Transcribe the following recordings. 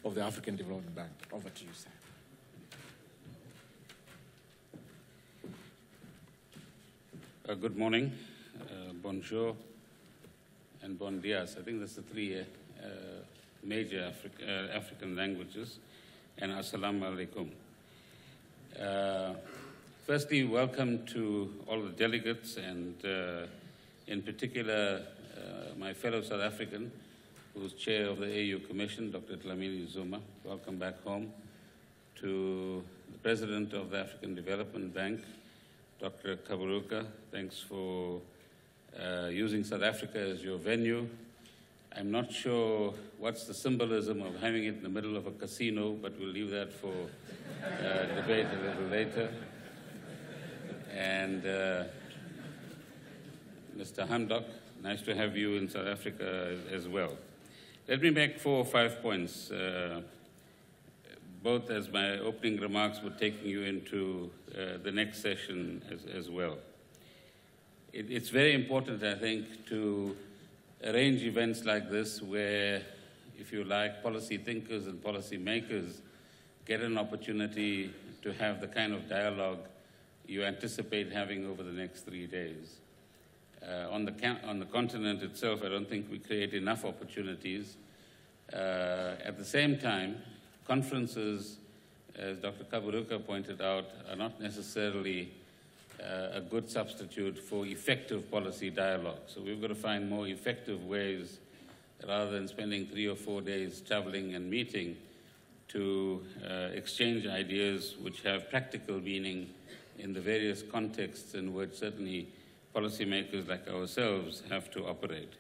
of the African Development Bank. Over to you, sir. Good morning, bonjour, and bon dias. I think that's the three major African languages, and assalamu alaikum. Firstly, welcome to all the delegates, and in particular, my fellow South African, who's chair of the AU Commission, Dr. Dlamini Zuma. Welcome back home. To the president of the African Development Bank, Dr. Kaberuka, thanks for using South Africa as your venue. I'm not sure what's the symbolism of having it in the middle of a casino, but we'll leave that for debate a little later. And Mr. Hamdok, nice to have you in South Africa as well. Let me make 4 or 5 points, both as my opening remarks were taking you into the next session as well. It's very important, I think, to arrange events like this where, if you like, policy thinkers and policy makers get an opportunity to have the kind of dialogue you anticipate having over the next 3 days. On the continent itself, I don't think we create enough opportunities. At the same time, conferences, as Dr. Kaberuka pointed out, are not necessarily a good substitute for effective policy dialogue. So we've got to find more effective ways, rather than spending 3 or 4 days traveling and meeting, to exchange ideas which have practical meaning in the various contexts in which certainly policymakers like ourselves have to operate.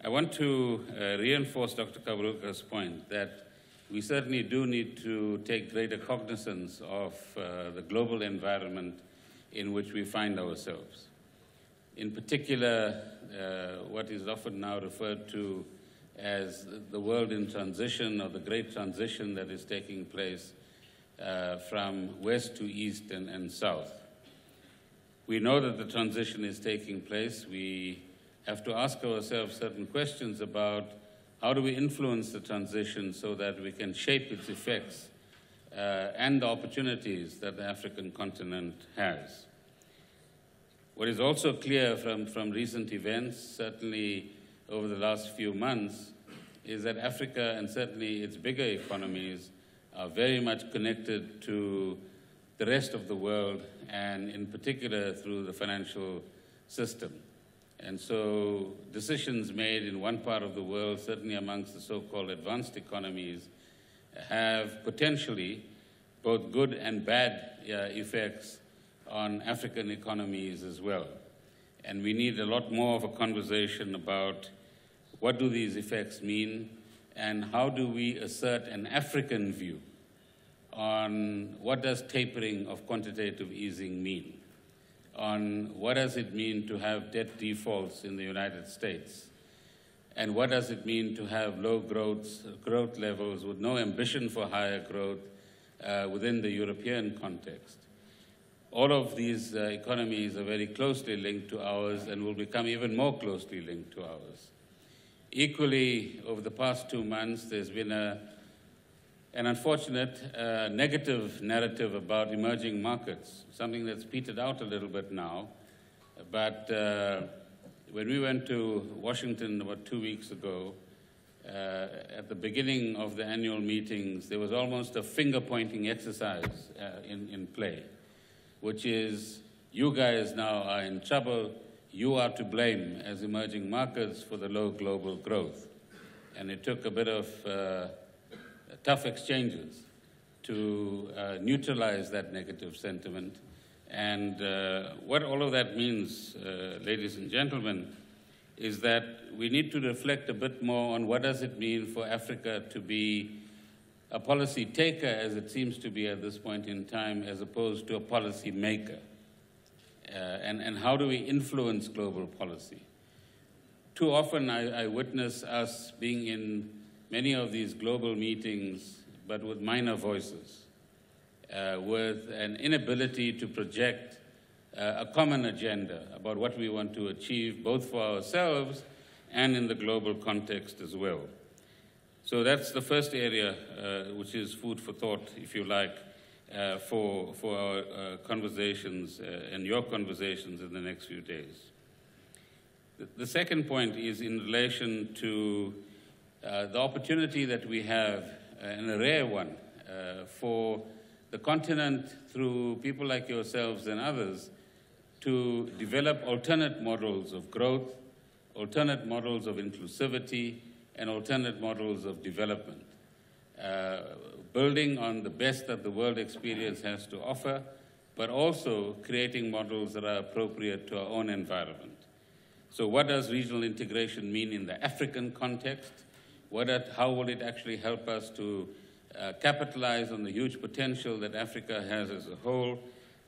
I want to reinforce Dr. Kaberuka's point that we certainly do need to take greater cognizance of the global environment in which we find ourselves. In particular, what is often now referred to as the world in transition, or the great transition that is taking place from west to east and south. We know that the transition is taking place. We have to ask ourselves certain questions about how do we influence the transition so that we can shape its effects and the opportunities that the African continent has. What is also clear from recent events, certainly over the last few months, is that Africa, and certainly its bigger economies, are very much connected to the rest of the world, and in particular through the financial system. And so decisions made in one part of the world, certainly amongst the so-called advanced economies, have potentially both good and bad effects on African economies as well. And we need a lot more of a conversation about what do these effects mean, and how do we assert an African view on what does tapering of quantitative easing mean, on what does it mean to have debt defaults in the United States, and what does it mean to have low growth levels with no ambition for higher growth within the European context. All of these economies are very closely linked to ours and will become even more closely linked to ours. Equally, over the past 2 months, there's been an unfortunate negative narrative about emerging markets, something that's petered out a little bit now. But when we went to Washington about 2 weeks ago, at the beginning of the annual meetings, there was almost a finger-pointing exercise in play, which is, you guys now are in trouble, you are to blame as emerging markets for the low global growth. And it took a bit of tough exchanges to neutralize that negative sentiment. And what all of that means, ladies and gentlemen, is that we need to reflect a bit more on what does it mean for Africa to be a policy taker, as it seems to be at this point in time, as opposed to a policy maker. And how do we influence global policy? Too often I witness us being in many of these global meetings, but with minor voices, with an inability to project a common agenda about what we want to achieve, both for ourselves and in the global context as well. So that's the first area, which is food for thought, if you like, for our conversations and your conversations in the next few days. The second point is in relation to the opportunity that we have, and a rare one, for the continent, through people like yourselves and others, to develop alternate models of growth, alternate models of inclusivity, and alternate models of development, building on the best that the world experience has to offer, but also creating models that are appropriate to our own environment. So what does regional integration mean in the African context? How will it actually help us to capitalize on the huge potential that Africa has as a whole,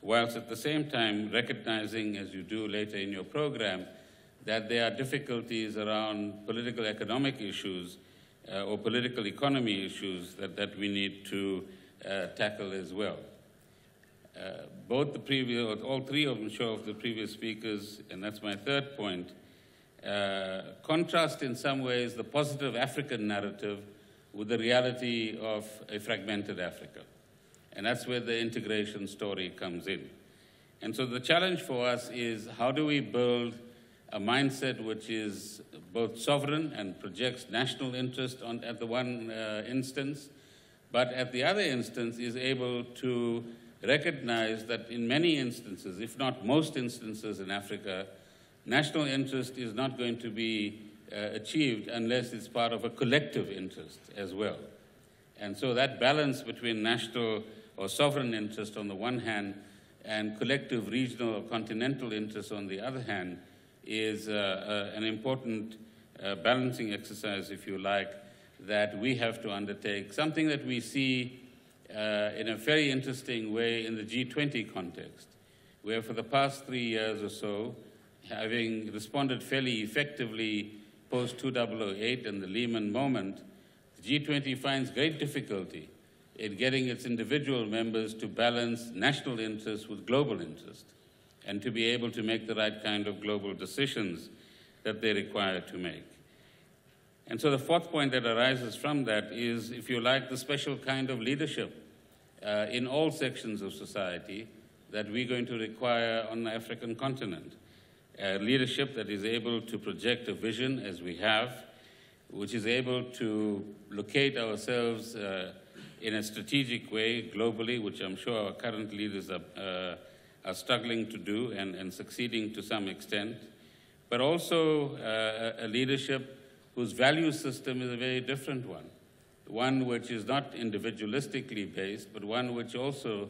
whilst at the same time recognizing, as you do later in your program, that there are difficulties around political economic issues or political economy issues that we need to tackle as well. All three of them show of the previous speakers, and that's my third point, contrast in some ways the positive African narrative with the reality of a fragmented Africa. And that's where the integration story comes in. And so the challenge for us is, how do we build a mindset which is both sovereign and projects national interest at the one instance, but at the other instance is able to recognize that in many instances, if not most instances in Africa, national interest is not going to be achieved unless it's part of a collective interest as well. And so that balance between national or sovereign interest on the one hand and collective regional or continental interest on the other hand is an important balancing exercise, if you like, that we have to undertake, something that we see in a very interesting way in the G20 context, where for the past 3 years or so, having responded fairly effectively post-2008 and the Lehman moment, the G20 finds great difficulty in getting its individual members to balance national interests with global interest and to be able to make the right kind of global decisions that they require to make. And so the fourth point that arises from that is, if you like, the special kind of leadership in all sections of society that we're going to require on the African continent. Leadership that is able to project a vision, as we have, which is able to locate ourselves in a strategic way globally, which I'm sure our current leaders are struggling to do and succeeding to some extent, but also a leadership whose value system is a very different one which is not individualistically based, but one which also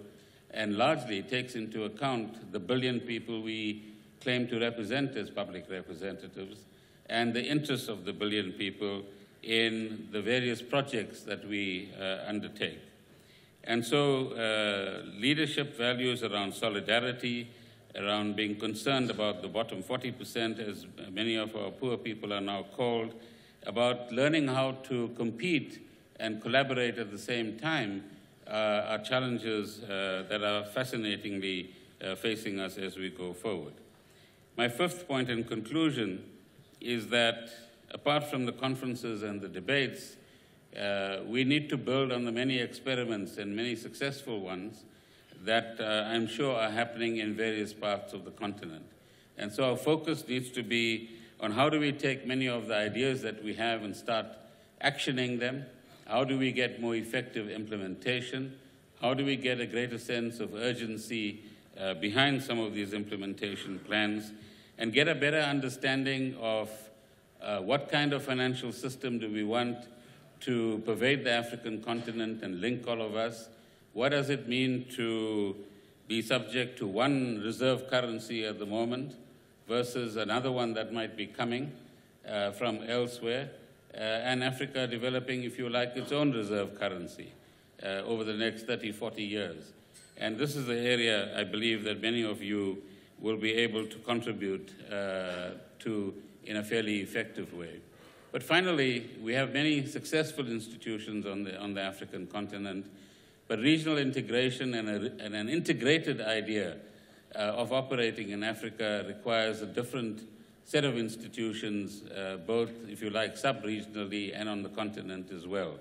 and largely takes into account the billion people we claim to represent as public representatives and the interests of the billion people in the various projects that we undertake. And so leadership values around solidarity, around being concerned about the bottom 40%, as many of our poor people are now called, about learning how to compete and collaborate at the same time are challenges that are fascinatingly facing us as we go forward. My fifth point in conclusion is that apart from the conferences and the debates, we need to build on the many experiments and many successful ones that I'm sure are happening in various parts of the continent. And so our focus needs to be on how do we take many of the ideas that we have and start actioning them? How do we get more effective implementation? How do we get a greater sense of urgency behind some of these implementation plans? And get a better understanding of what kind of financial system do we want to pervade the African continent and link all of us? What does it mean to be subject to one reserve currency at the moment versus another one that might be coming from elsewhere? And Africa developing, if you like, its own reserve currency over the next 30, 40 years. And this is the area I believe that many of you will be able to contribute to in a fairly effective way. But finally, we have many successful institutions on the African continent, but regional integration and an integrated idea of operating in Africa requires a different set of institutions, both, if you like, sub-regionally and on the continent as well.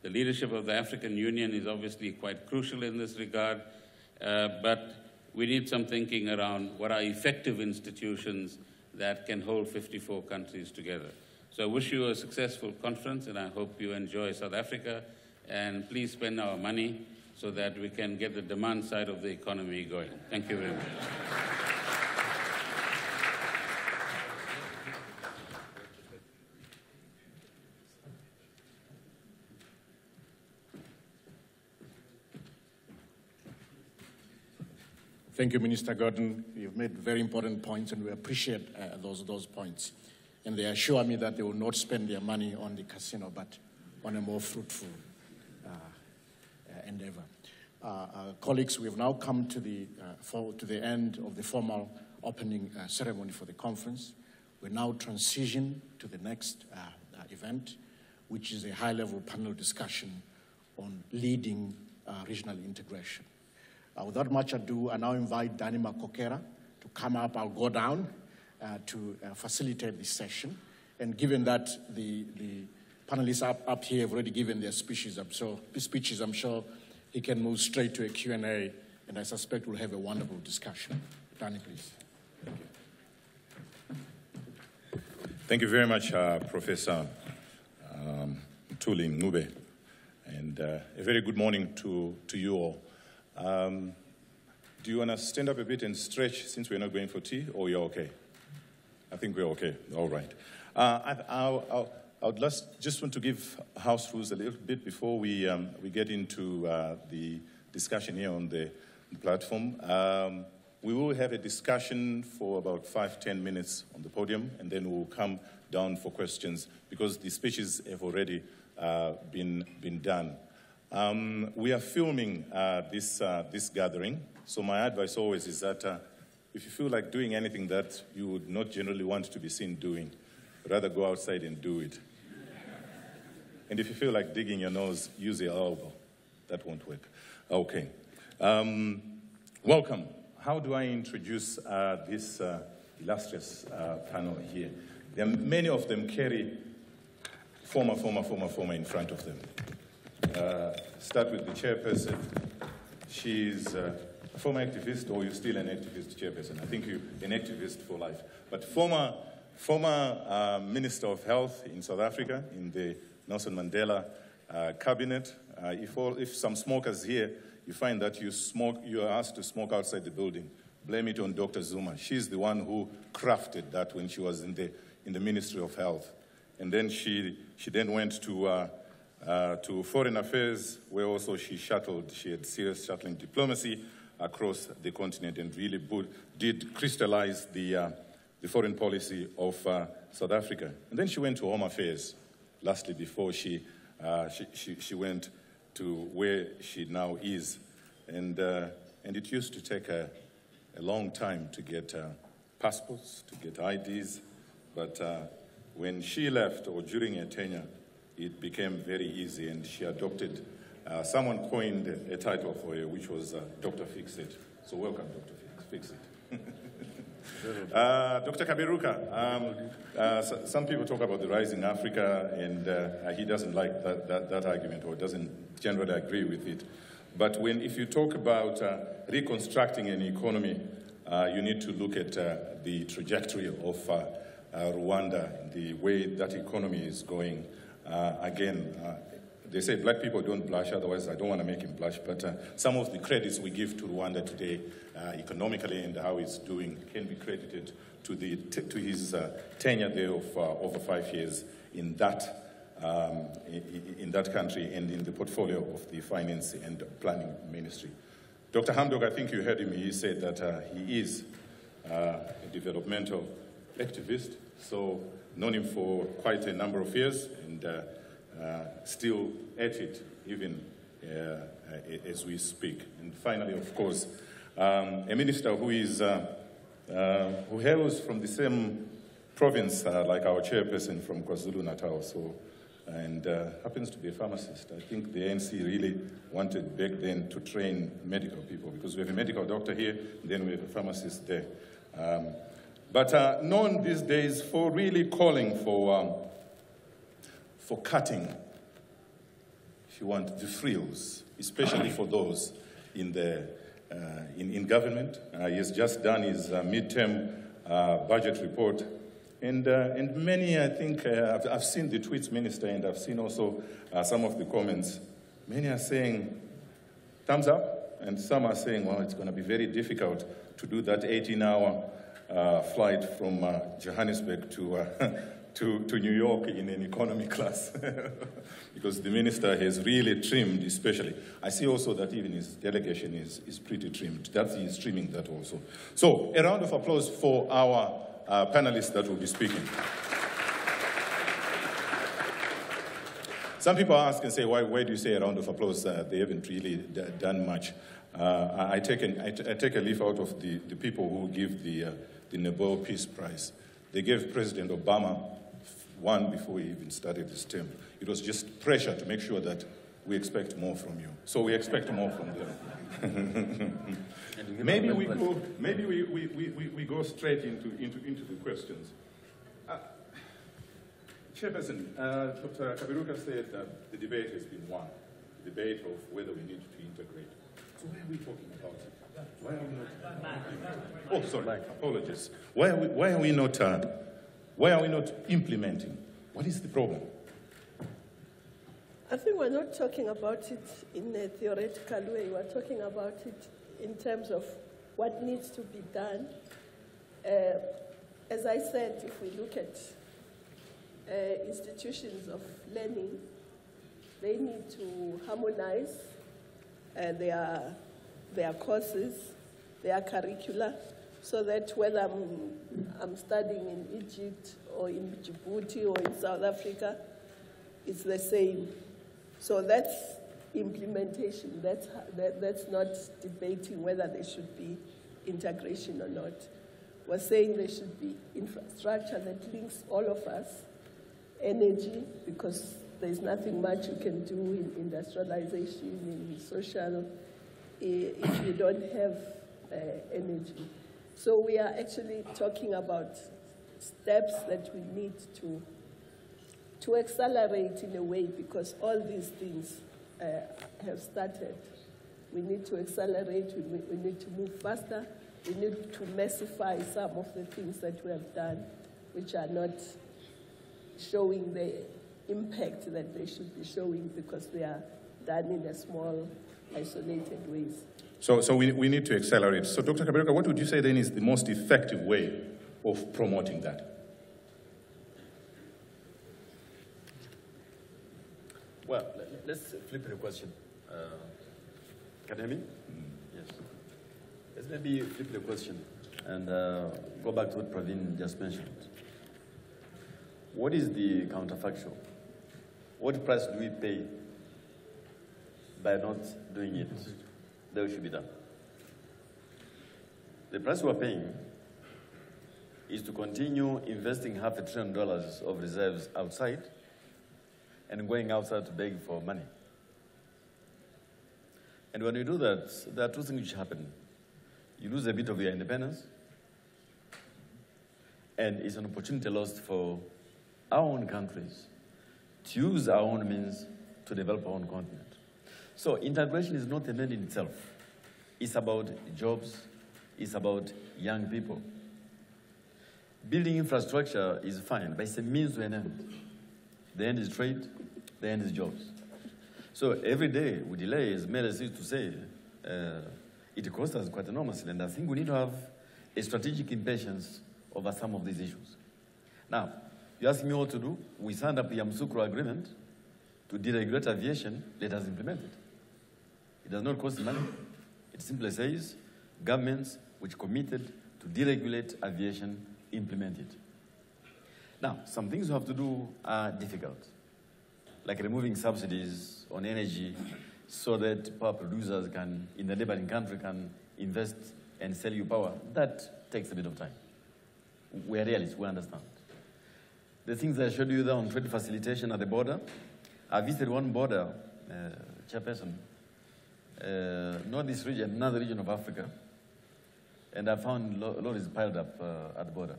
The leadership of the African Union is obviously quite crucial in this regard, but we need some thinking around what are effective institutions that can hold 54 countries together. So I wish you a successful conference, and I hope you enjoy South Africa, and please spend our money so that we can get the demand side of the economy going. Thank you very much. Thank you, Minister Gordon. You've made very important points, and we appreciate those points. And they assure me that they will not spend their money on the casino, but on a more fruitful endeavor. Colleagues, we have now come to the end of the formal opening ceremony for the conference. We now transition to the next event, which is a high-level panel discussion on leading regional integration. Without much ado, I now invite Danny Makokera to come up. I'll go down to facilitate this session. And given that the panelists up here have already given their speeches, I'm sure he can move straight to a Q&A, and I suspect we'll have a wonderful discussion. Danny, please. Thank you. Thank you very much, Professor Mthuli Ncube, and a very good morning to you all. Do you want to stand up a bit and stretch since we're not going for tea, or you're okay? I think we're okay. All right. I would just want to give house rules a little bit before we get into the discussion here on the platform. We will have a discussion for about 5-10 minutes on the podium, and then we'll come down for questions because the speeches have already been done. We are filming this gathering, so my advice always is that if you feel like doing anything that you would not generally want to be seen doing, rather go outside and do it. And if you feel like digging your nose, use your elbow. That won't work. Okay. Welcome. How do I introduce this illustrious panel here? There are many of them carry former in front of them. Start with the chairperson. She's a former activist, or you're still an activist, chairperson. I think you're an activist for life. But former Minister of Health in South Africa, in the Nelson Mandela cabinet. If some smokers here, you find that you are asked to smoke outside the building, blame it on Dr. Zuma. She's the one who crafted that when she was in the Ministry of Health. And then she then went to Foreign Affairs, where also she had serious shuttling diplomacy across the continent and really did crystallize the foreign policy of South Africa. And then she went to Home Affairs, lastly, before she went to where she now is. And it used to take a long time to get passports, to get IDs, but when she left, or during her tenure, it became very easy, and she adopted, someone coined a title for her, which was Dr. Fix-It. So welcome, Dr. Fix-It. Dr. Kaberuka, some people talk about the rising Africa, and he doesn't like that argument, or doesn't generally agree with it. But if you talk about reconstructing an economy, you need to look at the trajectory of Rwanda, the way that economy is going. Again, they say black people don't blush, otherwise I don't want to make him blush, but some of the credits we give to Rwanda today, economically and how it's doing, can be credited to his tenure there of over 5 years in that country and in the portfolio of the Finance and Planning Ministry. Dr. Hamdok, I think you heard him, he said that he is a developmental activist, so known him for quite a number of years, and still at it, even as we speak. And finally, of course, a minister who hails from the same province like our chairperson from KwaZulu-Natal, and happens to be a pharmacist. I think the ANC really wanted back then to train medical people, because we have a medical doctor here, and then we have a pharmacist there. but known these days for really calling for cutting, if you want, the frills, especially for those in government. He has just done his midterm budget report. And many, I think, I've seen the tweets, Minister, and I've seen also some of the comments. Many are saying, thumbs up, and some are saying, well, it's going to be very difficult to do that 18-hour flight from Johannesburg to New York in an economy class, because the minister has really trimmed, especially. I see also that even his delegation is pretty trimmed. He's trimming that also. So a round of applause for our panelists that will be speaking. Some people ask and say, why do you say a round of applause? They haven't really done much. I take a leaf out of the people who give the Nobel Peace Prize. They gave President Obama one before he even started his term. It was just pressure to make sure that we expect more from you. So we expect more from them. Maybe we go straight into the questions. Chairperson, Dr. Kaberuka said that the debate has been won, the debate of whether we need to integrate. So why are we talking about it? Why are we not? Oh, sorry, apologies. Why are we not implementing? What is the problem? I think we're not talking about it in a theoretical way. We're talking about it in terms of what needs to be done. As I said, if we look at institutions of learning, they need to harmonize their courses, their curricula, so that whether I'm studying in Egypt or in Djibouti or in South Africa, it's the same. So that's implementation. That's not debating whether there should be integration or not. We're saying there should be infrastructure that links all of us, energy, because there's nothing much you can do in industrialization, in social, if you don't have energy. So we are actually talking about steps that we need to accelerate in a way, because all these things have started. We need to accelerate, we need to move faster, we need to massify some of the things that we have done, which are not showing the impact that they should be showing, because they are done in a small, isolated ways. So we need to accelerate. So Dr. Kaberuka, what would you say then is the most effective way of promoting that? Well, let's flip the question. Can you hear me? Yes. Let's maybe flip the question and go back to what Praveen just mentioned. What is the counterfactual? What price do we pay by not doing it that should be done? The price we're paying is to continue investing $500 billion of reserves outside and going outside to beg for money. And when you do that, there are two things which happen. You lose a bit of your independence, and it's an opportunity lost for our own countries to use our own means to develop our own continent. So integration is not an end in itself. It's about jobs, it's about young people. Building infrastructure is fine, but it's a means to an end. The end is trade, the end is jobs. So every day we delay, as Mary used to say, it costs us quite enormously, and I think we need to have a strategic impatience over some of these issues. Now, you ask me what to do. We signed up the Yamoussoukro Agreement to deregulate aviation. Let us implement it. It does not cost money. It simply says governments which committed to deregulate aviation implement it. Now, some things you have to do are difficult, like removing subsidies on energy so that power producers can, in the neighboring country, can invest and sell you power. That takes a bit of time. We are realists, we understand. The things I showed you there on trade facilitation at the border, I visited one border, chairperson, not this region, another region of Africa, And I found lorries piled up at the border.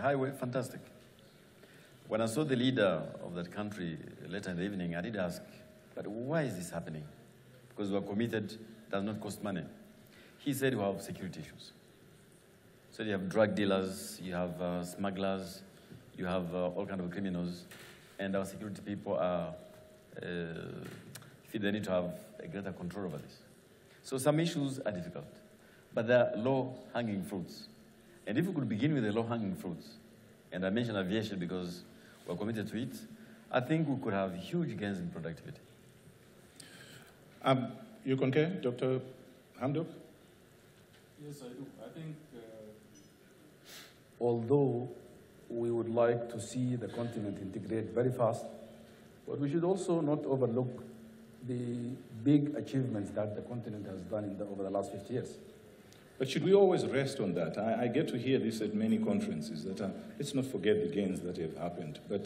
Highway, fantastic. When I saw the leader of that country later in the evening, I did ask, but why is this happening? Because we're committed, does not cost money. He said we have security issues. So you have drug dealers, you have smugglers, you have all kinds of criminals, and our security people are, feel they need to have a greater control over this. So some issues are difficult, but they are low-hanging fruits. And if we could begin with the low-hanging fruits, and I mentioned aviation because we're committed to it, I think we could have huge gains in productivity. You concur, Dr. Hamdok? Yes, I do. I think although we would like to see the continent integrate very fast, but we should also not overlook the big achievements that the continent has done over the last 50 years. But should we always rest on that? I get to hear this at many conferences, that let's not forget the gains that have happened. But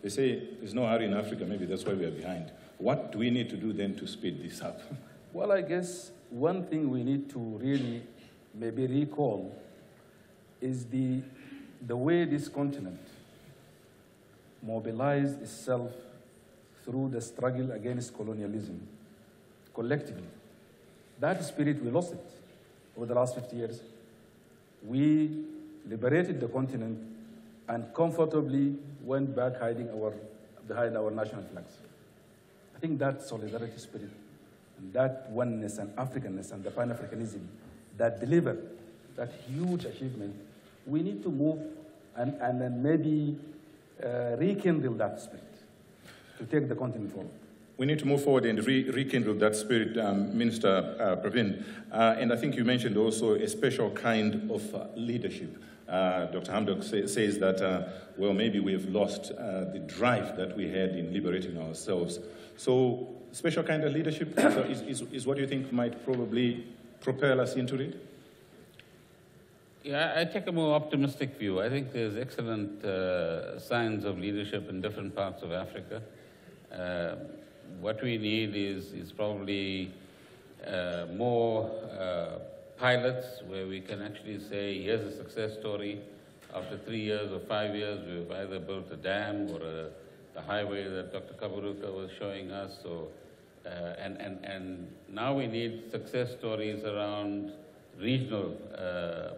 they say there's no hurry in Africa, maybe that's why we are behind. What do we need to do then to speed this up? Well, I guess one thing we need to really maybe recall is the way this continent mobilized itself through the struggle against colonialism collectively. That spirit, we lost it over the last 50 years. We liberated the continent and comfortably went back hiding behind our national flags. I think that solidarity spirit, and that oneness and Africanness and the Pan-Africanism that delivered that huge achievement, we need to move and then maybe rekindle that spirit to take the continent forward. We need to move forward and rekindle that spirit, Minister Pravin. And I think you mentioned also a special kind of leadership. Dr. Hamdok says that, well, maybe we have lost the drive that we had in liberating ourselves. So special kind of leadership is what you think might probably propel us into it? Yeah, I take a more optimistic view. I think there's excellent signs of leadership in different parts of Africa. What we need is probably more pilots where we can actually say, here's a success story. After 3 years or 5 years, we've either built a dam or the highway that Dr. Kaberuka was showing us. So, and now we need success stories around regional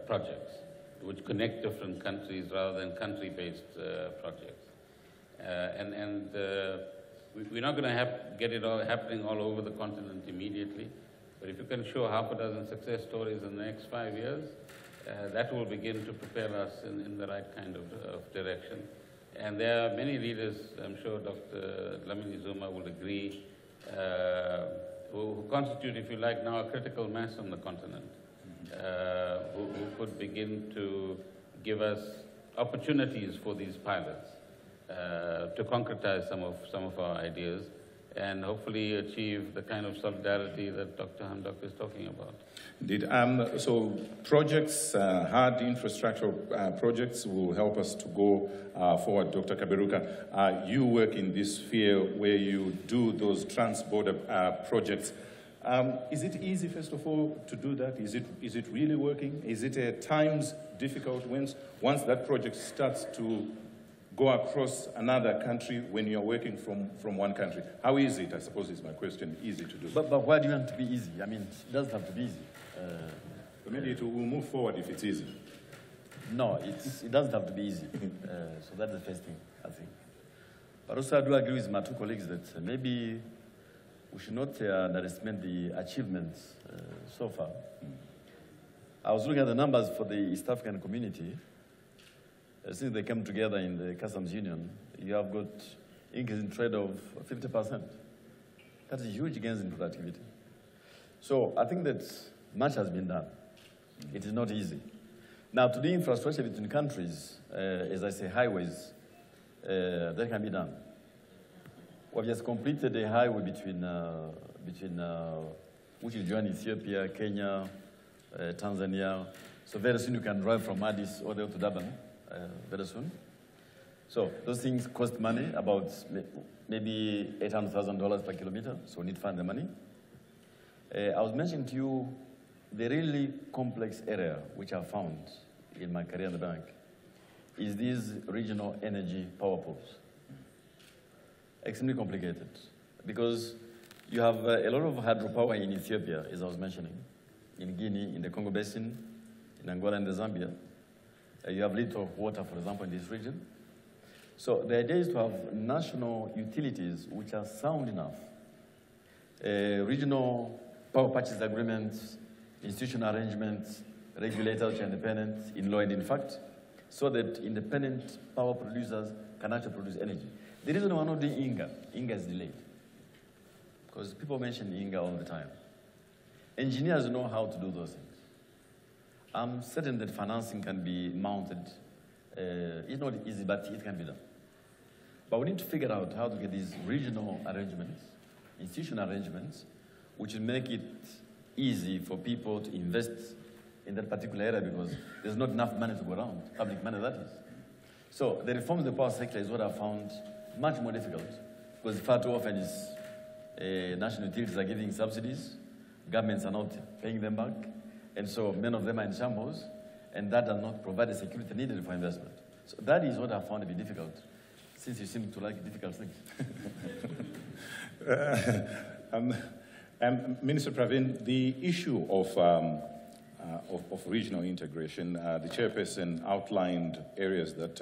projects which connect different countries rather than country-based projects. We're not going to get it all happening all over the continent immediately, but if you can show half a dozen success stories in the next 5 years, that will begin to propel us in the right kind of direction. And there are many leaders, I'm sure Dr. Dlamini Zuma will agree, who constitute, if you like, now a critical mass on the continent, who could begin to give us opportunities for these pilots to concretize some of our ideas and hopefully achieve the kind of solidarity that Dr. Hamdok is talking about. Indeed. So projects, hard infrastructure projects will help us to go forward. Dr. Kaberuka, you work in this sphere where you do those trans-border projects. Is it easy, first of all, to do that? Is it really working? Is it at times difficult once that project starts to go across another country when you're working from one country? How is it, I suppose is my question, easy to do? But why do you want to be easy? I mean, it doesn't have to be easy. So maybe it will move forward if it's easy. No, it doesn't have to be easy. So that's the first thing, I think. But also I do agree with my two colleagues that maybe we should not underestimate the achievements so far. I was looking at the numbers for the East African community. Since they came together in the customs union, you have got increase in trade of 50%. That's a huge gains in productivity. So I think that much has been done. It is not easy. Now, to do infrastructure between countries, as I say, highways, that can be done. We have just completed a highway which is joining Ethiopia, Kenya, Tanzania. So very soon you can drive from Addis all the way to Durban. Very soon. So those things cost money, about maybe $800,000 per kilometer, so we need to find the money. I was mentioning to you the really complex area which I found in my career in the bank is these regional energy power pools. Extremely complicated because you have a lot of hydropower in Ethiopia, as I was mentioning, in Guinea, in the Congo Basin, in Angola and Zambia. You have little water, for example, in this region. So the idea is to have national utilities which are sound enough. Regional power purchase agreements, institutional arrangements, regulators which are independent in law and in fact, so that independent power producers can actually produce energy. The reason we're not doing INGA is delayed. Because people mention INGA all the time. Engineers know how to do those things. I'm certain that financing can be mounted. It's not easy, but it can be done. But we need to figure out how to get these regional arrangements, institutional arrangements, which will make it easy for people to invest in that particular area because there's not enough money to go around, public money that is. So the reform of the power sector is what I found much more difficult because far too often national utilities are giving subsidies, governments are not paying them back, and so many of them are in shambles, and that does not provide the security needed for investment. So that is what I found to be difficult, since you seem to like difficult things. Minister Pravin, the issue of regional integration, the chairperson outlined areas that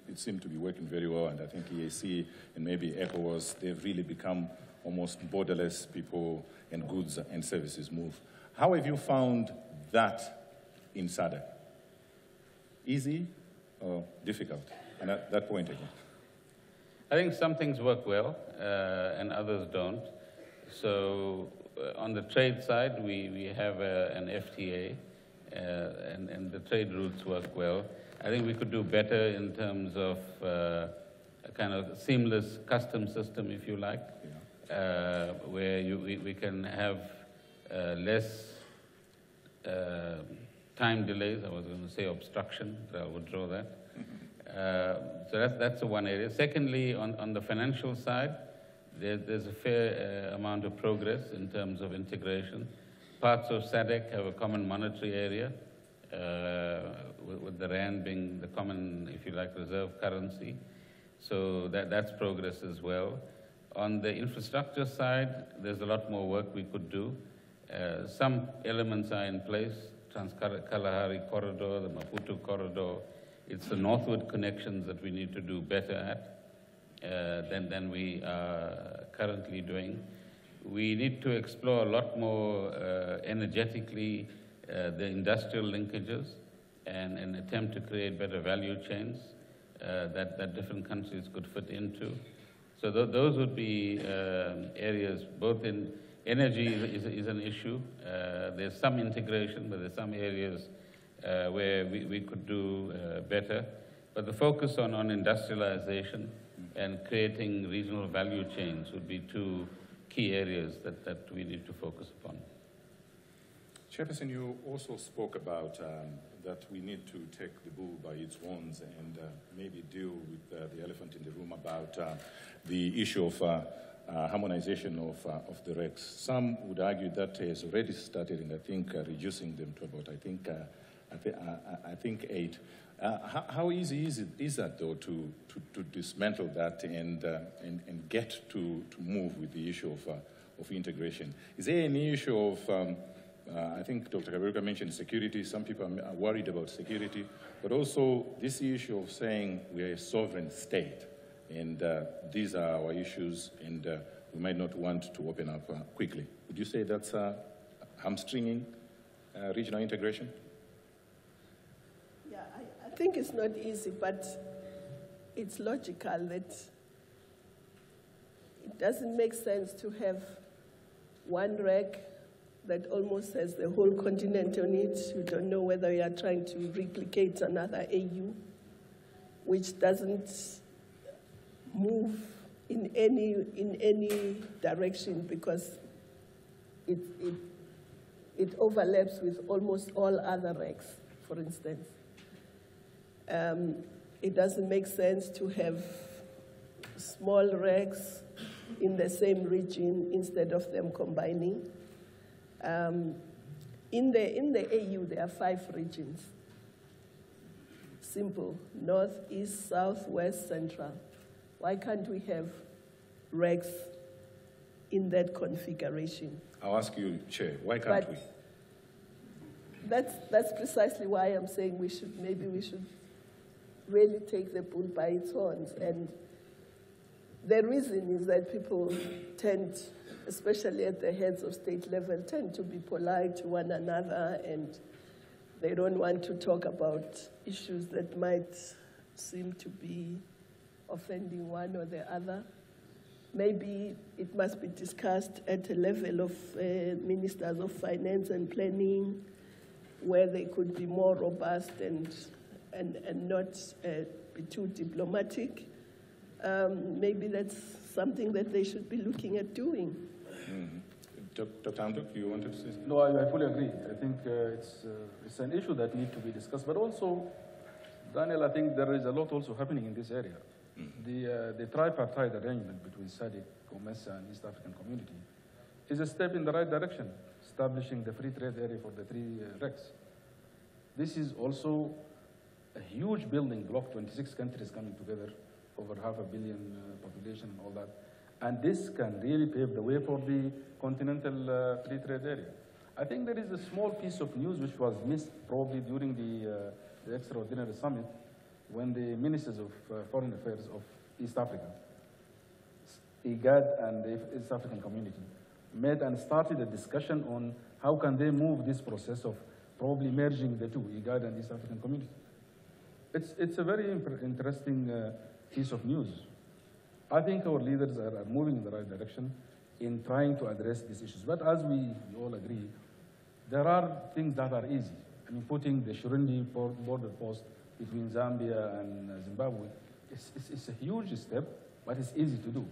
it seemed to be working very well, and I think EAC and maybe ECOWAS, they've really become almost borderless. People and goods and services move. How have you found that in SADC? Easy or difficult? And at that point again. I think some things work well and others don't. So on the trade side, we have an FTA and the trade routes work well. I think we could do better in terms of a kind of seamless custom system, if you like, where we can have less time delays. I was going to say obstruction, but I'll withdraw that. So that's the one area. Secondly, on the financial side, there's a fair amount of progress in terms of integration. Parts of SADC have a common monetary area, with the rand being the common, if you like, reserve currency. So that's progress as well. On the infrastructure side, there's a lot more work we could do. Some elements are in place, Trans-Kalahari Corridor, the Maputo Corridor. It's the northward connections that we need to do better at than we are currently doing. We need to explore a lot more energetically the industrial linkages and attempt to create better value chains that different countries could fit into. So those would be areas, both in energy is an issue. There's some integration, but there's some areas where we could do better. But the focus on industrialization and creating regional value chains would be two key areas that we need to focus upon. Chairperson, you also spoke about that we need to take the bull by its horns and maybe deal with the elephant in the room about the issue of harmonization of the RECs. Some would argue that has already started, and I think reducing them to about, I think 8. How easy is that, though, to dismantle that and get to move with the issue of integration? Is there any issue of, I think Dr. Kaberuka mentioned security. Some people are worried about security, but also this issue of saying we are a sovereign state, and these are our issues, and we might not want to open up quickly. Would you say that's hamstringing regional integration? Yeah, I think it's not easy, but it's logical that it doesn't make sense to have one REC that almost has the whole continent on it. You don't know whether you are trying to replicate another AU, which doesn't move in any direction because it overlaps with almost all other RECs, for instance. It doesn't make sense to have small RECs in the same region instead of them combining. In the AU, there are 5 regions. Simple: North, East, South, West, Central. Why can't we have regs in that configuration? I'll ask you, Chair, why can't we? That's precisely why I'm saying maybe we should really take the bull by its horns. And the reason is that people tend, especially at the heads of state level, tend to be polite to one another, and they don't want to talk about issues that might seem to be offending one or the other. Maybe it must be discussed at a level of ministers of finance and planning, where they could be more robust and not be too diplomatic. Maybe that's something that they should be looking at doing. Mm-hmm. Dr. Hamdok, you wanted to say something? No, I fully agree. I think it's an issue that needs to be discussed. But also, Daniel, I think there is a lot also happening in this area. Mm-hmm. The tripartite arrangement between SADC, COMESA, and East African Community is a step in the right direction, establishing the free trade area for the 3 RECs. This is also a huge building block, 26 countries coming together, over 500 million population and all that. And this can really pave the way for the continental free trade area. I think there is a small piece of news which was missed probably during the extraordinary summit, when the ministers of foreign affairs of East Africa, IGAD and the East African Community, met and started a discussion on how can they move this process of probably merging the two, IGAD and East African Community. It's a very interesting piece of news. I think our leaders are moving in the right direction in trying to address these issues. But as we all agree, there are things that are easy. I mean, putting the Shurundi border post between Zambia and Zimbabwe, it's a huge step, but it's easy to do.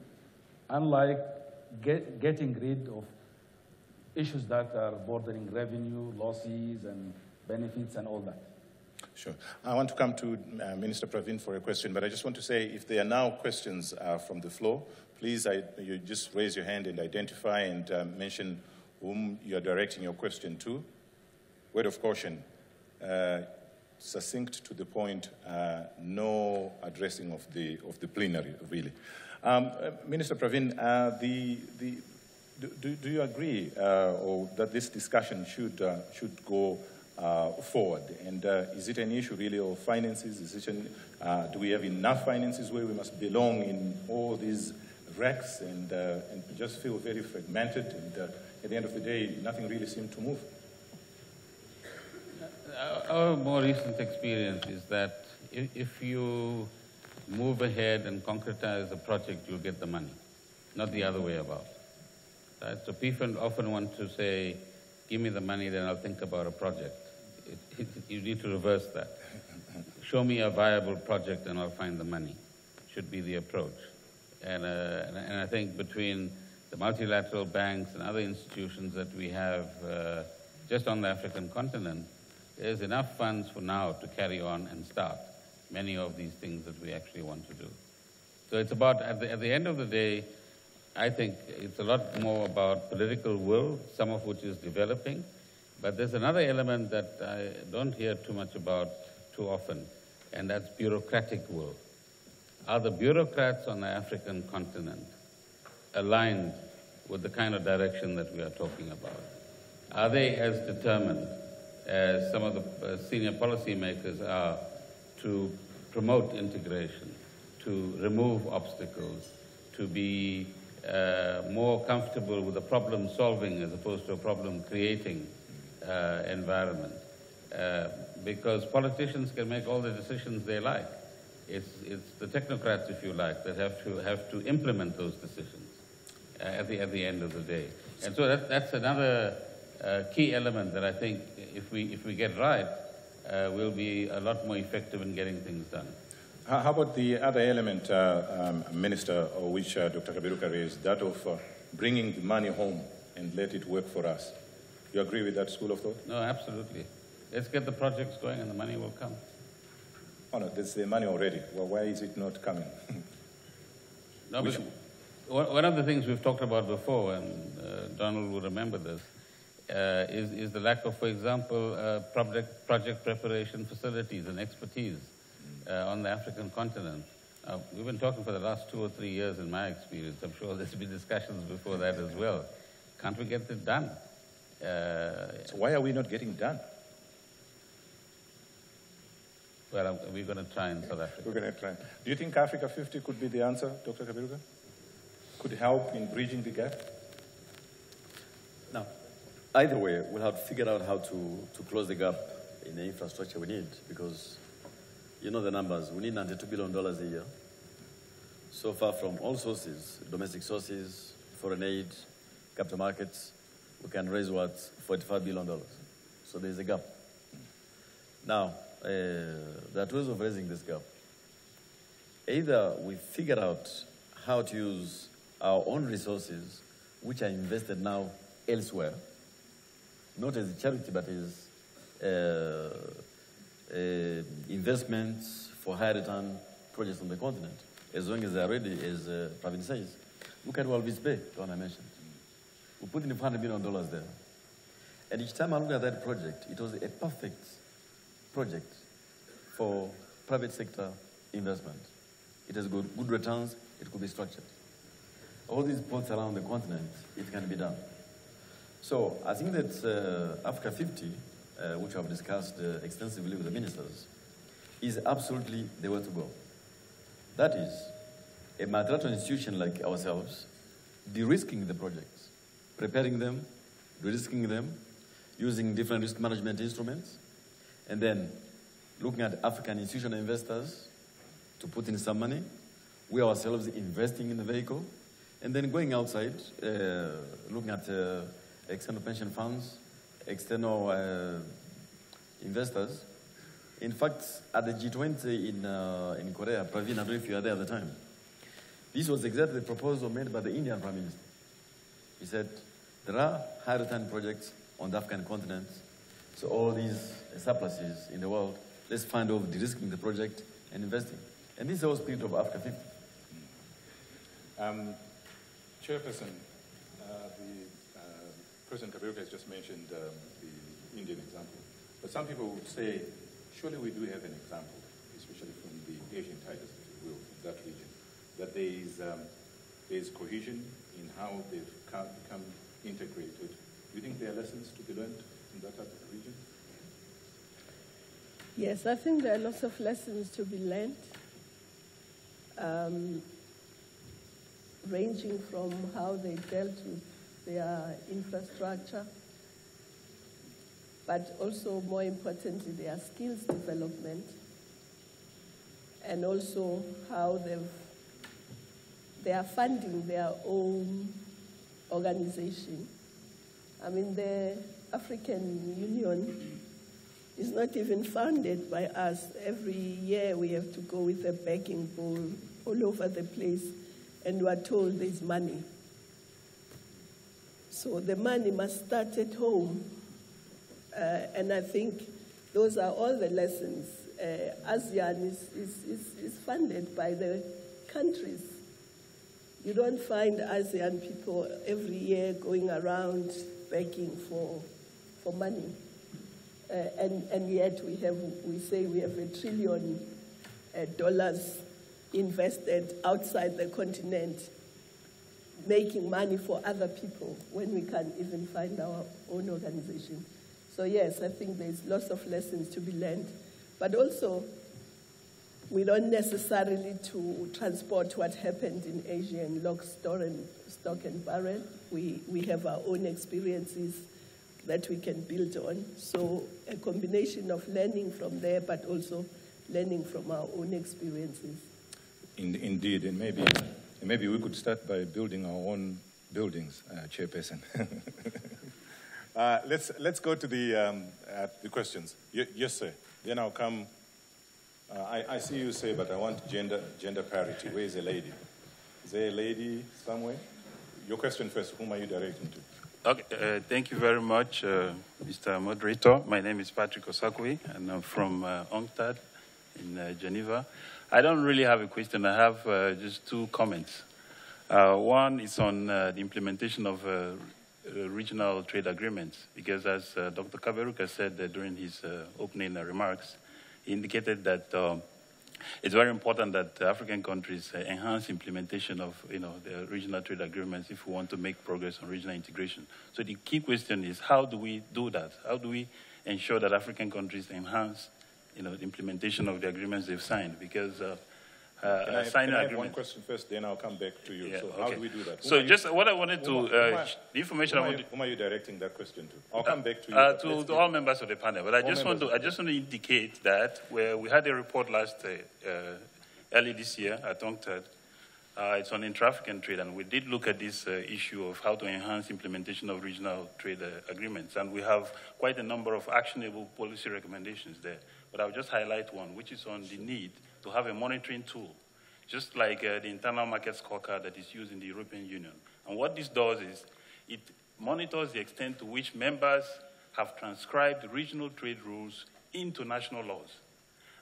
Unlike getting rid of issues that are bordering revenue, losses, and benefits, and all that. Sure. I want to come to Minister Pravin for a question, but I just want to say if there are now questions from the floor, please you just raise your hand and identify and mention whom you are directing your question to. Word of caution, succinct to the point, no addressing of the plenary, really. Minister Pravin, do you agree or that this discussion should go forward? And is it an issue really of finances? Is it do we have enough finances where we must belong in all these RECs and just feel very fragmented, and at the end of the day, nothing really seemed to move? Our more recent experience is that if you move ahead and concretize a project, you'll get the money, not the other way about. Right? So people often want to say, give me the money, then I'll think about a project. You need to reverse that. Show me a viable project and I'll find the money, should be the approach. And I think between the multilateral banks and other institutions that we have just on the African continent, there's enough funds for now to carry on and start many of these things that we actually want to do. So it's about, at the end of the day, I think it's a lot more about political will, some of which is developing. But there's another element that I don't hear too much about too often, and that's bureaucratic will. Are the bureaucrats on the African continent aligned with the kind of direction that we are talking about? Are they as determined as some of the senior policymakers are to promote integration, to remove obstacles, to be more comfortable with a problem solving as opposed to a problem creating environment? Because politicians can make all the decisions they like. It's the technocrats, if you like, that have to implement those decisions at the end of the day. And so that's another key element that I think if we get right, we'll be a lot more effective in getting things done. How about the other element, Minister, which Dr. Kaberuka raised, that of bringing the money home and let it work for us? You agree with that school of thought? No, absolutely. Let's get the projects going and the money will come. Oh, no, there's the money already. Well, why is it not coming? No, but one of the things we've talked about before, and Donald will remember this, is the lack of, for example, project preparation facilities and expertise on the African continent. We've been talking for the last 2 or 3 years in my experience. I'm sure there's been discussions before that as well. Can't we get it done? So why are we not getting done? Well, we're going to try in South Africa. We're going to try. Do you think Africa 50 could be the answer, Dr. Kaberuka? Could help in bridging the gap? Now, either way, we'll have to figure out how to close the gap in the infrastructure we need, because you know the numbers. We need $92 billion a year. So far from all sources, domestic sources, foreign aid, capital markets, we can raise what? $45 billion. So there's a gap. Now, there are two ways of raising this gap. Either we figure out how to use our own resources, which are invested now elsewhere, not as a charity, but as investments for high return projects on the continent, as long as they're ready, as Pravin says. Look at Walvis Bay, the one I mentioned. We put in $400 million there. And each time I look at that project, it was a perfect project for private sector investment. It has good returns, it could be structured. All these ports around the continent, it can be done. So I think that Africa 50, which I've discussed extensively with the ministers, is absolutely the way to go. That is, a multilateral institution like ourselves, de-risking the projects, preparing them, de-risking them, using different risk management instruments, and then looking at African institutional investors to put in some money, we ourselves investing in the vehicle, and then going outside, looking at external pension funds, external investors. In fact, at the G20 in Korea, Pravin, I don't know if you were there at the time, this was exactly the proposal made by the Indian Prime Minister. He said, there are high return projects on the African continent, so all these surpluses in the world, let's find out de-risking the project and investing. And this is the whole spirit of Africa 50. Chairperson, President Kaberuka has just mentioned the Indian example. But some people would say, surely we do have an example, especially from the Asian tigers, if you will, from that region, that there is cohesion in how they've become integrated. Do you think there are lessons to be learned from that type of region? Yes, I think there are lots of lessons to be learned, ranging from how they dealt with their infrastructure, but also, more importantly, their skills development, and also how they are funding their own organization. I mean, the African Union is not even funded by us. Every year we have to go with a begging bowl all over the place, and we are told there's money. So the money must start at home. And I think those are all the lessons. ASEAN is funded by the countries. You don't find ASEAN people every year going around begging for money. And yet we say we have $1 trillion invested outside the continent, making money for other people when we can't even find our own organization. So yes, I think there's lots of lessons to be learned. But also, we don't necessarily to transport what happened in Asia in lock, stock and barrel. We have our own experiences that we can build on. So a combination of learning from there, but also learning from our own experiences. Indeed, and maybe we could start by building our own buildings, Chairperson. Let's go to the questions. Yes, sir. Then I'll come. I see you say, but I want gender parity. Where is the lady? Is there a lady somewhere? Your question first. Whom are you directing to? Okay. Thank you very much, Mr. Moderator. My name is Patrick Osakwe, and I'm from UNCTAD in Geneva. I don't really have a question. I have just 2 comments. One is on the implementation of regional trade agreements, because as Dr. Kaberuka said during his opening remarks, he indicated that it's very important that African countries enhance implementation of the regional trade agreements if we want to make progress on regional integration. So the key question is, how do we do that? How do we ensure that African countries enhance the implementation of the agreements they've signed? Because Can I have one question first, then I'll come back to you. Yeah, so okay. how do we do that? So just what I wanted to, the information I wanted... Whom are you directing that question to? I'll come back to you. To all members of the panel. But I just want to indicate that where we had a report early this year at UNCTAD. It's on intra-African trade, and we did look at this issue of how to enhance implementation of regional trade agreements. And we have quite a number of actionable policy recommendations there. But I'll just highlight one, which is on the need to have a monitoring tool, just like the internal market scorecard that is used in the European Union. And what this does is it monitors the extent to which members have transcribed regional trade rules into national laws.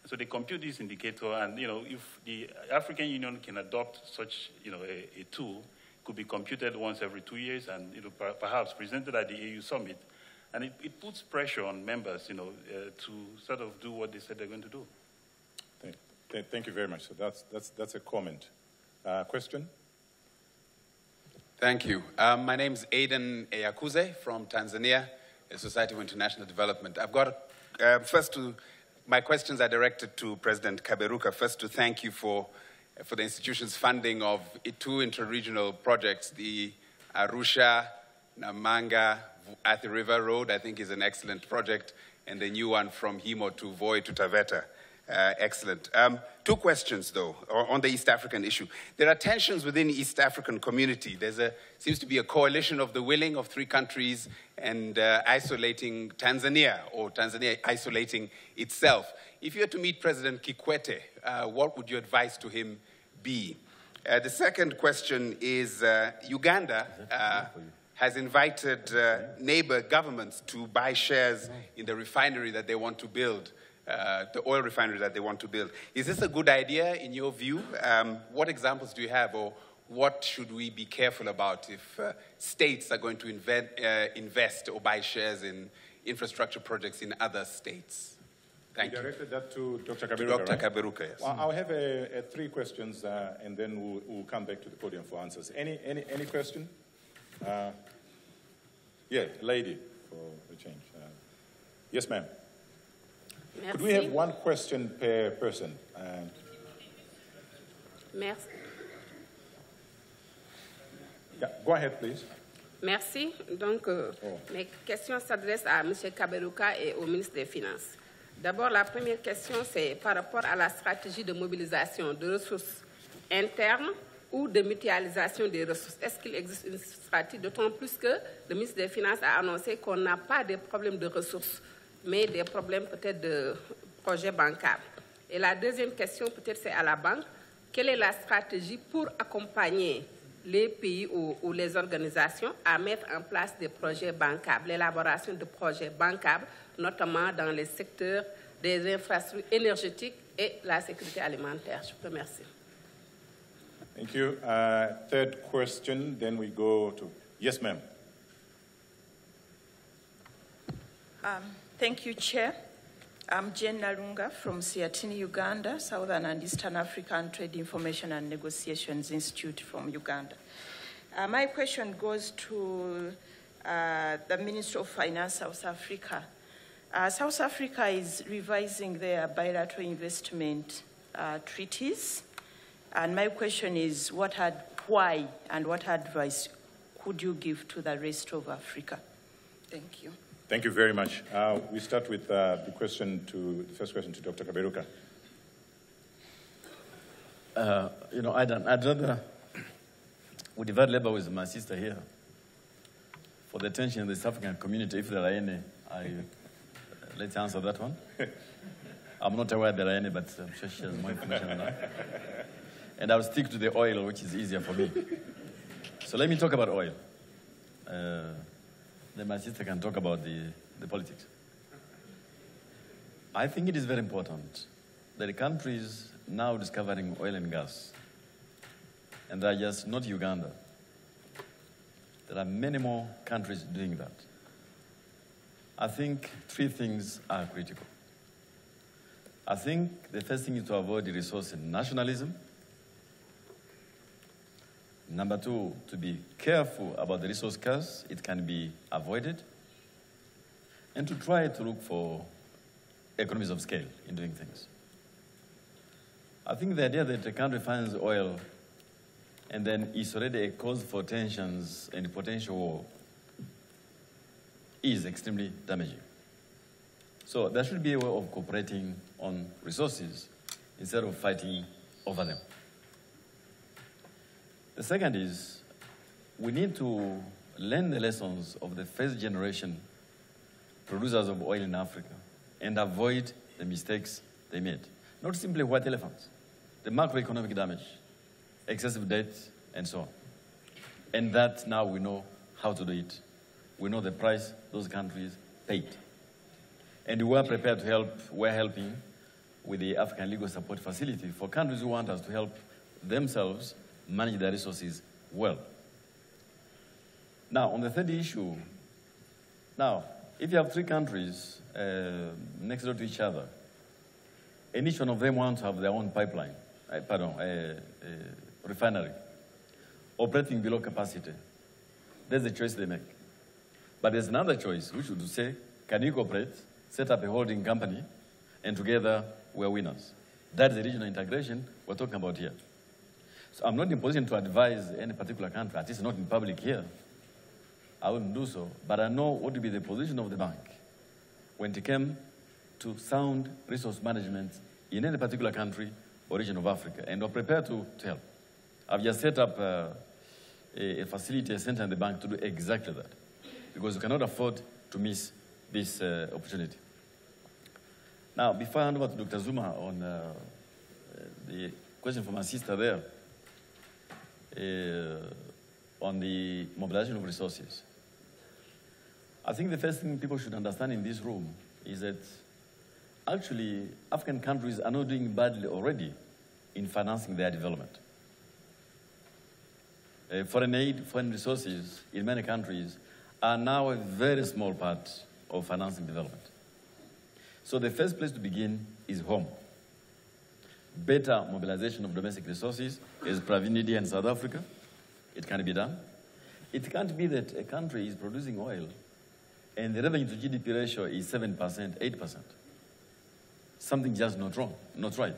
So they compute this indicator, and if the African Union can adopt such a tool, it could be computed once every 2 years, and perhaps presented at the AU summit, and it puts pressure on members, to sort of do what they said they're going to do. Thank you very much. So that's a comment. Question? Thank you. My name is Aiden Eyakuze from Tanzania, a Society for International Development. I've got my questions are directed to President Kaberuka. First, to thank you for the institution's funding of two inter-regional projects, the Arusha, Namanga, Athi River Road, I think is an excellent project, and the new one from Himo to Voi to Taveta. Excellent. Two questions, though, on the East African issue. There are tensions within the East African community. Seems to be a coalition of the willing of three countries and isolating Tanzania, or Tanzania isolating itself. If you were to meet President Kikwete, what would your advice to him be? The second question is Uganda has invited neighbor governments to buy shares in the refinery that they want to build. The oil refinery that they want to build. Is this a good idea in your view? What examples do you have, or what should we be careful about if states are going to invest or buy shares in infrastructure projects in other states? Thank you. You directed that to Dr. Kaberuka, to Dr. right? Kaberuka, yes. Well, I'll have three questions, and then we'll come back to the podium for answers. Any question? Yeah, lady, for the change. Yes, ma'am. Merci. Could we have one question per person? Merci. Yeah, go ahead, please. Merci. Donc, mes questions s'adressent à M. Kaberuka et au ministre des Finances. D'abord, la première question, c'est par rapport à la stratégie de mobilisation de ressources internes ou de mutualisation des ressources. Est-ce qu'il existe une stratégie, d'autant plus que le ministre des Finances a annoncé qu'on n'a pas de problème de ressources, mais des problèmes peut-être de projets bancaires. Et la deuxième question, peut-être c'est à la banque, quelle est la stratégie pour accompagner les pays ou les organisations à mettre en place des projets bancables, l'élaboration de projets bancables, notamment dans les secteurs des infrastructures énergétiques et la sécurité alimentaire? Je vous remercie. Thank you. Third question, then we go to... Yes, ma'am. Thank you, Chair. I'm Jen Nalunga from Siatini, Uganda, Southern and Eastern African Trade Information and Negotiations Institute from Uganda. My question goes to the Minister of Finance, South Africa. South Africa is revising their bilateral investment treaties. And my question is, why and what advice could you give to the rest of Africa? Thank you. Thank you very much. We start with the first question to Dr. Kaberuka. I'd rather we divide labor with my sister here for the tension in the South African community. If there are any, let's answer that one. I'm not aware there are any, but I'm sure she has more information than that. And I'll stick to the oil, which is easier for me. So let me talk about oil. Then my sister can talk about the politics. I think it is very important that the countries now discovering oil and gas, and they are just not Uganda. There are many more countries doing that. I think three things are critical. I think the first thing is to avoid resource nationalism. Number two, to be careful about the resource curse. It can be avoided. And to try to look for economies of scale in doing things. I think the idea that a country finds oil and then it's already a cause for tensions and potential war is extremely damaging. So there should be a way of cooperating on resources instead of fighting over them. The second is we need to learn the lessons of the first generation producers of oil in Africa and avoid the mistakes they made. Not simply white elephants, the macroeconomic damage, excessive debt, and so on. And that now we know how to do it. We know the price those countries paid. And we are prepared to help, we're helping with the African Legal Support Facility for countries who want us to help themselves manage their resources well. Now, on the third issue, now, if you have three countries next door to each other, and each one of them wants to have their own pipeline, refinery, operating below capacity, that's the choice they make. But there's another choice, which would say, can you cooperate, set up a holding company, and together we're winners. That's the regional integration we're talking about here. So I'm not in a position to advise any particular country, at least not in public here. I wouldn't do so, but I know what would be the position of the bank when it came to sound resource management in any particular country or region of Africa, and we're prepared to help. I've just set up a facility, a center in the bank to do exactly that, because we cannot afford to miss this opportunity. Now, before I hand over to Dr. Zuma on the question from my sister there, on the mobilization of resources, I think the first thing people should understand in this room is that actually African countries are not doing badly already in financing their development. Foreign aid, foreign resources in many countries are now a very small part of financing development. So the first place to begin is home. Better mobilization of domestic resources, as Praveen did in South Africa, it can be done. It can't be that a country is producing oil and the revenue to GDP ratio is 7%, 8%. Something just not wrong, not right.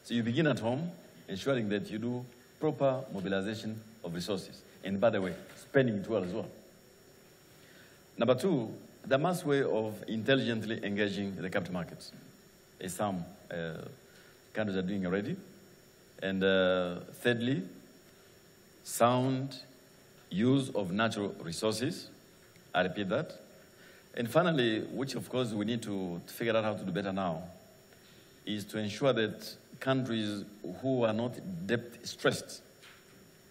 So you begin at home, ensuring that you do proper mobilization of resources. And by the way, spending it well as well. Number two, the mass way of intelligently engaging the capital markets, as some countries are doing already. And thirdly, sound use of natural resources. I repeat that. And finally, which of course we need to figure out how to do better now, is to ensure that countries who are not debt stressed,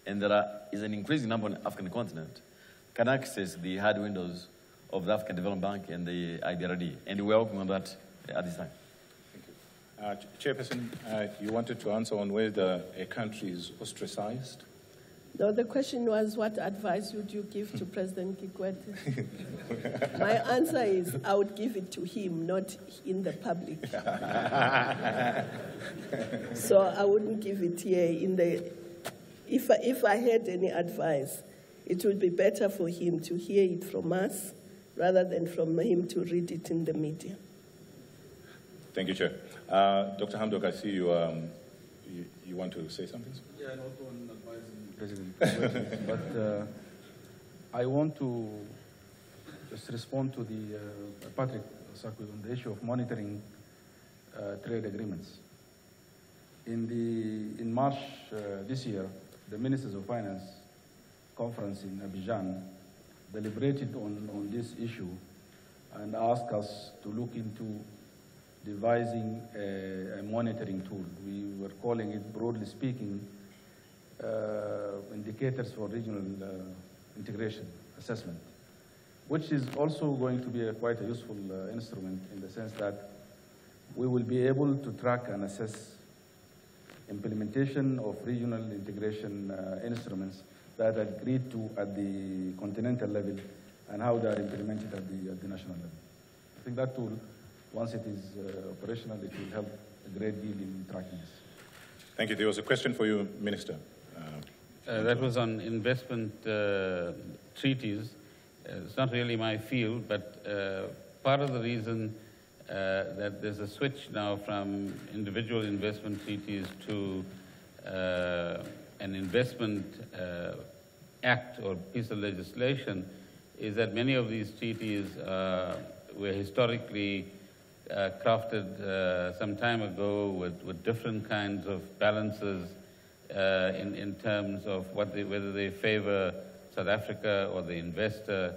and there is an increasing number on the African continent, can access the hard windows of the African Development Bank and the IBRD. And we're working on that at this time. Thank you. Chairperson, you wanted to answer on whether a country is ostracized? No, the question was, what advice would you give to President Kikwete? My answer is, I would give it to him, not in the public. So I wouldn't give it here in the... If I had any advice, it would be better for him to hear it from us rather than from him to read it in the media. Thank you, Chair. Dr. Hamdok, I see you, you want to say something? Yeah, not on advising President, but I want to just respond to the Patrick Sakwe on the issue of monitoring trade agreements. In March this year, the Ministers of Finance conference in Abidjan deliberated on this issue and asked us to look into devising a monitoring tool. We were calling it, broadly speaking, indicators for regional integration assessment, which is also going to be quite a useful instrument in the sense that we will be able to track and assess implementation of regional integration instruments that are agreed to at the continental level and how they are implemented at the national level. I think that tool, once it is operational, it will help a great deal in tracking this. Thank you. There was a question for you, Minister. That was on investment treaties. It's not really my field, but part of the reason that there's a switch now from individual investment treaties to an investment act or piece of legislation is that many of these treaties were historically crafted some time ago with different kinds of balances in terms of whether they favor South Africa or the investor.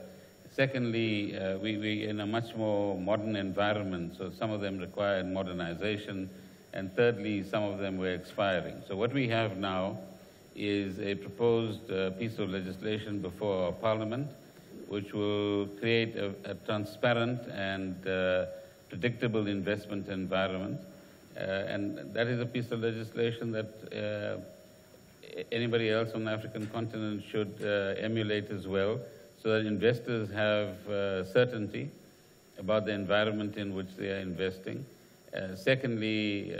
Secondly, we're in a much more modern environment, so some of them required modernization. And thirdly, some of them were expiring. So what we have now is a proposed piece of legislation before our Parliament, which will create a transparent and predictable investment environment. And that is a piece of legislation that anybody else on the African continent should emulate as well, so that investors have certainty about the environment in which they are investing. Secondly,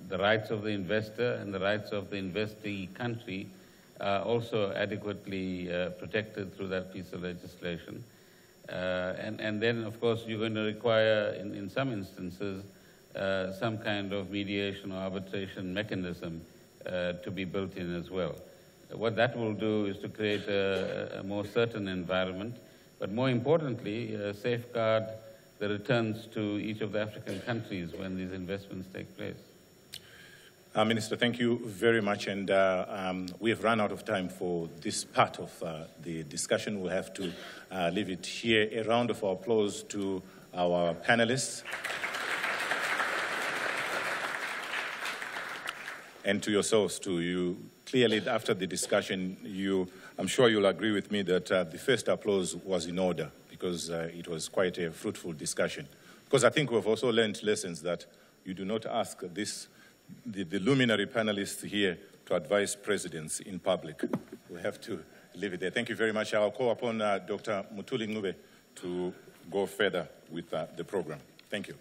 the rights of the investor and the rights of the investee country are also adequately protected through that piece of legislation. And then, of course, you're going to require, in some instances, some kind of mediation or arbitration mechanism to be built in as well. What that will do is to create a more certain environment, but more importantly, safeguard the returns to each of the African countries when these investments take place. Minister, thank you very much. And we have run out of time for this part of the discussion. We'll have to leave it here. A round of applause to our panelists. And to yourselves too. You clearly, after the discussion, I'm sure you'll agree with me that the first applause was in order, because it was quite a fruitful discussion. Because I think we've also learned lessons that you do not ask the luminary panelists here to advise presidents in public. We have to leave it there. Thank you very much. I'll call upon Dr. Mutuli Ngube to go further with the program. Thank you.